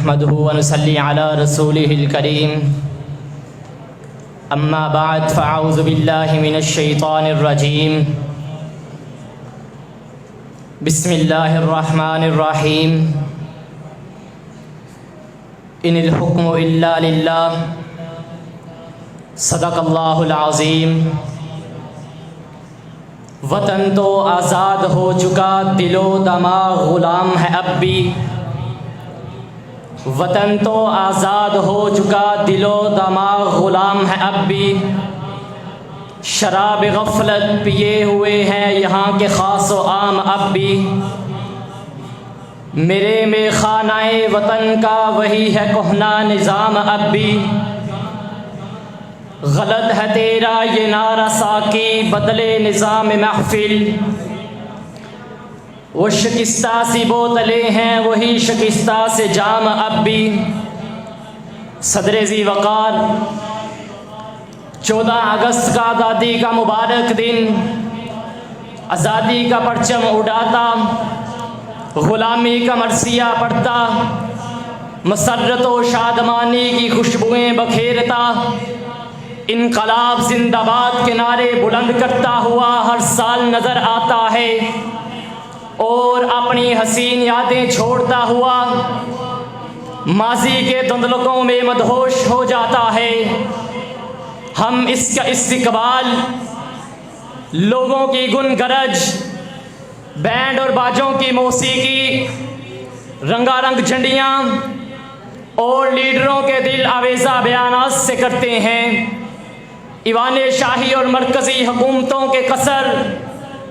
نحمده ونصلي على رسوله الكريم أما بعد فأعوذ بالله من الشيطان الرجيم بسم الله الرحمن الرحيم إن الحكم إلا لله صدق اللہ العظیم۔ وطن تو آزاد ہو چکا، دل و دماغ غلام ہے اب بھی۔ وطن تو آزاد ہو چکا، دل و دماغ غلام ہے اب بھی۔ شراب غفلت پیے ہوئے ہیں یہاں کے خاص و عام اب بھی۔ میرے میں خانہ وطن کا وہی ہے کہنا نظام اب بھی۔ غلط ہے تیرا یہ نعرہ ساکی، بدلے نظام محفل۔ وہ شکستہ سی بوتلیں ہیں وہی شکستہ سے جام اب بھی۔ صدر ذی وقار، 14 اگست کا آزادی کا مبارک دن، آزادی کا پرچم اڑاتا، غلامی کا مرثیہ پڑھتا، مسرت و شادمانی کی خوشبوئیں بکھیرتا، انقلاب زندہ باد کے نعرے بلند کرتا ہوا ہر سال نظر آتا ہے، اور اپنی حسین یادیں چھوڑتا ہوا ماضی کے دھندلکوں میں مدہوش ہو جاتا ہے۔ ہم اس کا استقبال لوگوں کی گن گرج، بینڈ اور باجوں کی موسیقی، رنگا رنگ جھنڈیاں اور لیڈروں کے دل آویزہ بیانات سے کرتے ہیں۔ ایوان شاہی اور مرکزی حکومتوں کے قصر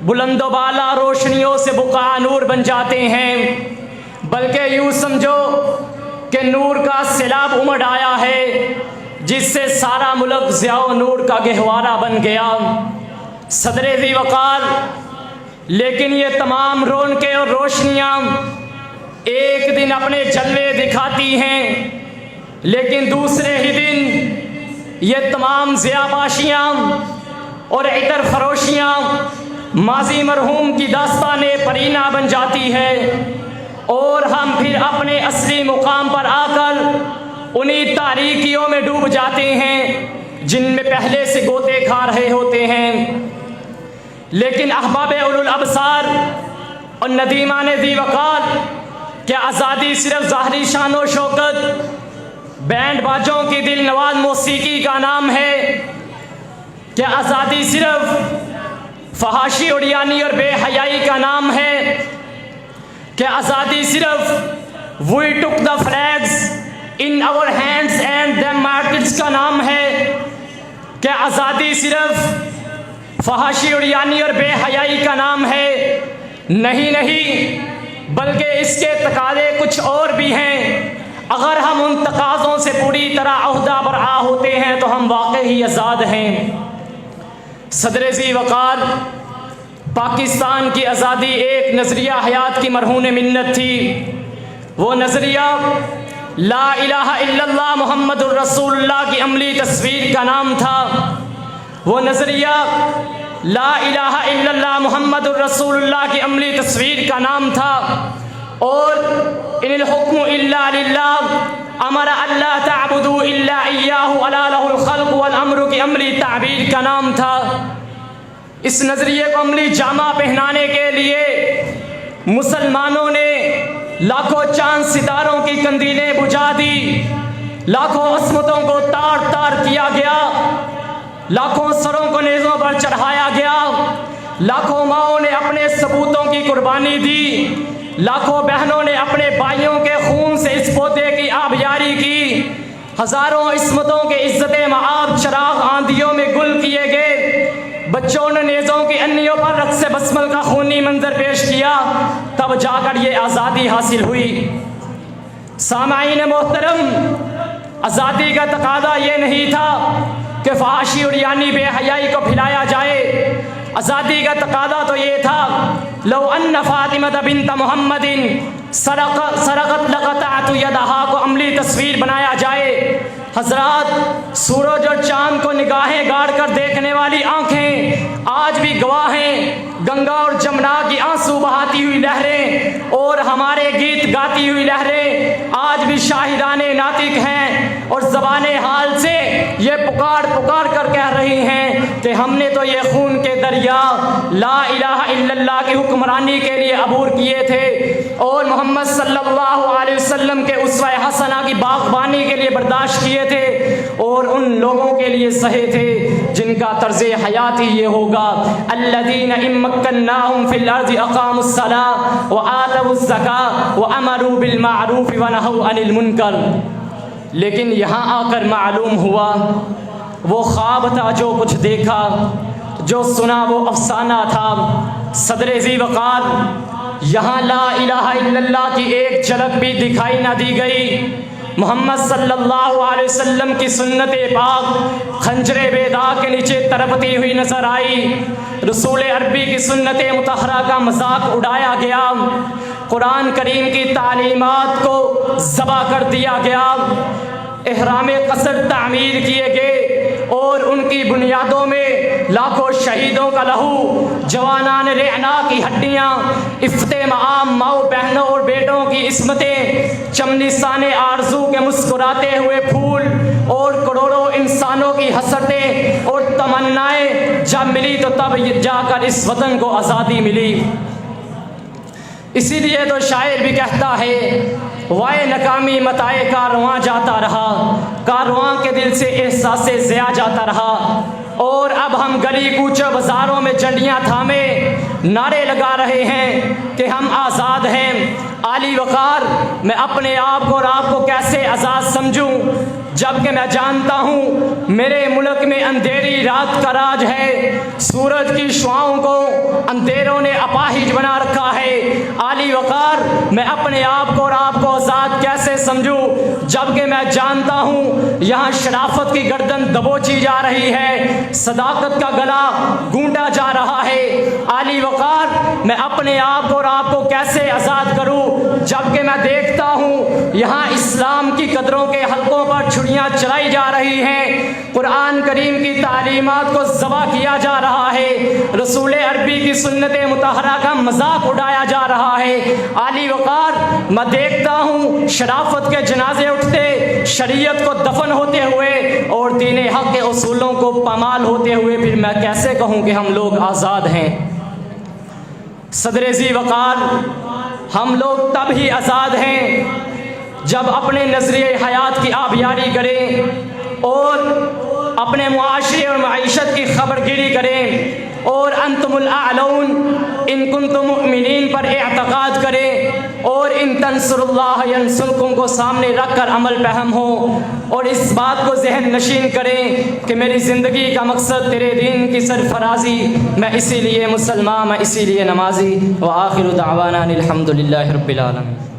بلند و بالا روشنیوں سے بقع نور بن جاتے ہیں، بلکہ یوں سمجھو کہ نور کا سیلاب امڑ آیا ہے جس سے سارا ملک ضیاء و نور کا گہوارہ بن گیا۔ صدر ذی وقار، لیکن یہ تمام رونقیں اور روشنیاں ایک دن اپنے جلوے دکھاتی ہیں، لیکن دوسرے ہی دن یہ تمام ضیاباشیاں اور عطر فروشیاں ماضی مرحوم کی داستان پرینہ بن جاتی ہے، اور ہم پھر اپنے اصلی مقام پر آ کر انہی تاریکیوں میں ڈوب جاتے ہیں جن میں پہلے سے گوتے کھا رہے ہوتے ہیں۔ لیکن احباب اولو الابصار اور ندیمان ذی وقار، کیا آزادی صرف ظاہری شان و شوکت، بینڈ باجوں کی دل نواز موسیقی کا نام ہے؟ کیا آزادی صرف فحاشی اڑیانی اور بے حیائی کا نام ہے؟ کیا آزادی صرف "We took the flags in our hands and them martyrs" کا نام ہے؟ کیا آزادی صرف فحاشی اڑیانی اور بے حیائی کا نام ہے؟ نہیں نہیں، بلکہ اس کے تقاضے کچھ اور بھی ہیں۔ اگر ہم ان تقاضوں سے پوری طرح عہدہ برآ ہوتے ہیں تو ہم واقعی آزاد ہیں۔ صدر ذی وقار، پاکستان کی آزادی ایک نظریہ حیات کی مرہون منت تھی۔ وہ نظریہ لا الہ الا اللہ محمد الرسول اللہ کی عملی تصویر کا نام تھا۔ وہ نظریہ لا الہ الا اللہ محمد الرسول اللہ کی عملی تصویر کا نام تھا، اور ان الحکم الا للہ امر اللہ تعبدوا الا ایاہ الا لہ الخلق والامر کی عملی تعبیر کا نام تھا۔ اس نظریے کو عملی جامہ پہنانے کے لیے مسلمانوں نے لاکھوں چاند ستاروں کی کندیلیں بجھا دی، لاکھوں عصمتوں کو تار تار کیا گیا، لاکھوں سروں کو نیزوں پر چڑھایا گیا، لاکھوں ماؤں نے اپنے ثبوتوں کی قربانی دی، لاکھوں بہنوں نے اپنے بھائیوں کے خون سے اس پودے کی آبیاری کی، ہزاروں عصمتوں کے عزت معاب چراغ آندھیوں میں گل کیے گئے، بچوں نے نیزوں کی انیوں پر رقص بسمل کا خونی منظر پیش کیا، تب جا کر یہ آزادی حاصل ہوئی۔ سامعین محترم، آزادی کا تقاضا یہ نہیں تھا کہ فحاشی اڑیانی بے حیائی کو پھیلایا جائے، آزادی کا تقاضا تو یہ تھا لو ان فاطمہ بنت محمد سرقت لقطعت یدہا کو عملی تصویر بنایا جائے۔ حضرات، سورج اور چاند کو نگاہیں گاڑ کر دیکھنے والی آنکھیں آج بھی گواہ ہیں، گنگا اور جمنا کی آنسو بہاتی ہوئی لہریں اور ہمارے گیت گاتی ہوئی لہریں آج بھی شاہدان ناطق ہیں اور زبان حال سے یہ پکار پکار کر کہہ رہی ہیں کہ ہم نے تو یہ خون کے دریا لا الہ الا اللہ کی حکمرانی کے لیے عبور کیے تھے اور محمد صلی اللہ علیہ وسلم کے اسوہ حسنہ کی باغبانی کے لیے برداشت کیے تھے اور ان لوگوں کے لیے سہے تھے جن کا طرز حیات ہی یہ ہوگا الذین ان مکناہم فی الارض اقاموا الصلاۃ وآتوا الزکاۃ وامروا بالمعروف ونہوا عن المنکر. لیکن یہاں آ کر معلوم ہوا وہ خواب تھا جو کچھ دیکھا، جو سنا وہ افسانہ تھا. صدر ذی وقار یہاں لا الہ الا اللہ کی ایک جھلک بھی دکھائی نہ دی گئی. محمد صلی اللہ علیہ وسلم کی سنت پاک خنجر بیضا کے نیچے ترپتی ہوئی نظر آئی. رسول عربی کی سنت مطہرہ کا مذاق اڑایا گیا. قرآن کریم کی تعلیمات کو ذبح کر دیا گیا. احرام قصر تعمیر کیے گئے اور ان کی بنیادوں میں لاکھوں شہیدوں کا لہو، جوانان رعنا کی ہڈیاں، افت معام ماؤں بہنوں اور بیٹوں کی عصمتیں، چمنیسان آرزو کے مسکراتے ہوئے پھول اور کروڑوں انسانوں کی حسرتیں اور تمنائیں جب ملی تو تب جا کر اس وطن کو آزادی ملی. اسی لیے تو شاعر بھی کہتا ہے وائے ناکامی متائے کارواں جاتا رہا، کارواں کے دل سے احساس ضیا جاتا رہا. اور اب ہم گلی کوچے بازاروں میں جھنڈیاں تھامے نعرے لگا رہے ہیں کہ ہم آزاد ہیں. عالی وقار میں اپنے آپ کو اور آپ کو کیسے آزاد سمجھوں جبکہ میں جانتا ہوں میرے ملک میں اندھیری رات کا راج ہے. سورج کی شعاؤں کو اندھیروں نے اپاہج بنا رکھا ہے. عالی وقار میں اپنے آپ کو اور آپ کو آزاد کیسے سمجھوں جبکہ میں جانتا ہوں یہاں شرافت کی گردن دبوچی جا رہی ہے، صداقت کا گلا گونڈا جا رہا ہے. عالی وقار میں اپنے آپ کو اور آپ کو کیسے آزاد کروں جبکہ میں دیکھتا ہوں یہاں اسلام کی قدروں کے حلقوں پر چھڑیاں چلائی جا رہی ہیں، قرآن کریم کی تعلیمات کو ذبح کیا جا رہا ہے، رسول عربی کی سنت مطہرہ کا مذاق اڑایا جا رہا ہے. عالی وقار میں دیکھتا ہوں شرافت کے جنازے اٹھتے، شریعت کو دفن ہوتے ہوئے اور دین حق کے اصولوں کو پامال ہوتے ہوئے، پھر میں کیسے کہوں کہ ہم لوگ آزاد ہیں. صدر ذی وقار ہم لوگ تب ہی آزاد ہیں جب اپنے نظریہ حیات کی آبیاری کریں اور اپنے معاشرے اور معیشت کی خبر گیری کریں اور انتم الاعلون ان کنتم مؤمنین پر اعتقاد کریں اور ان تنصر اللہ ینصرکم کو سامنے رکھ کر عمل پہم ہو اور اس بات کو ذہن نشین کریں کہ میری زندگی کا مقصد تیرے دین کی سرفرازی، میں اسی لیے مسلمان، میں اسی لیے نمازی. وآخر دعوانا الحمد للہ رب العالمین.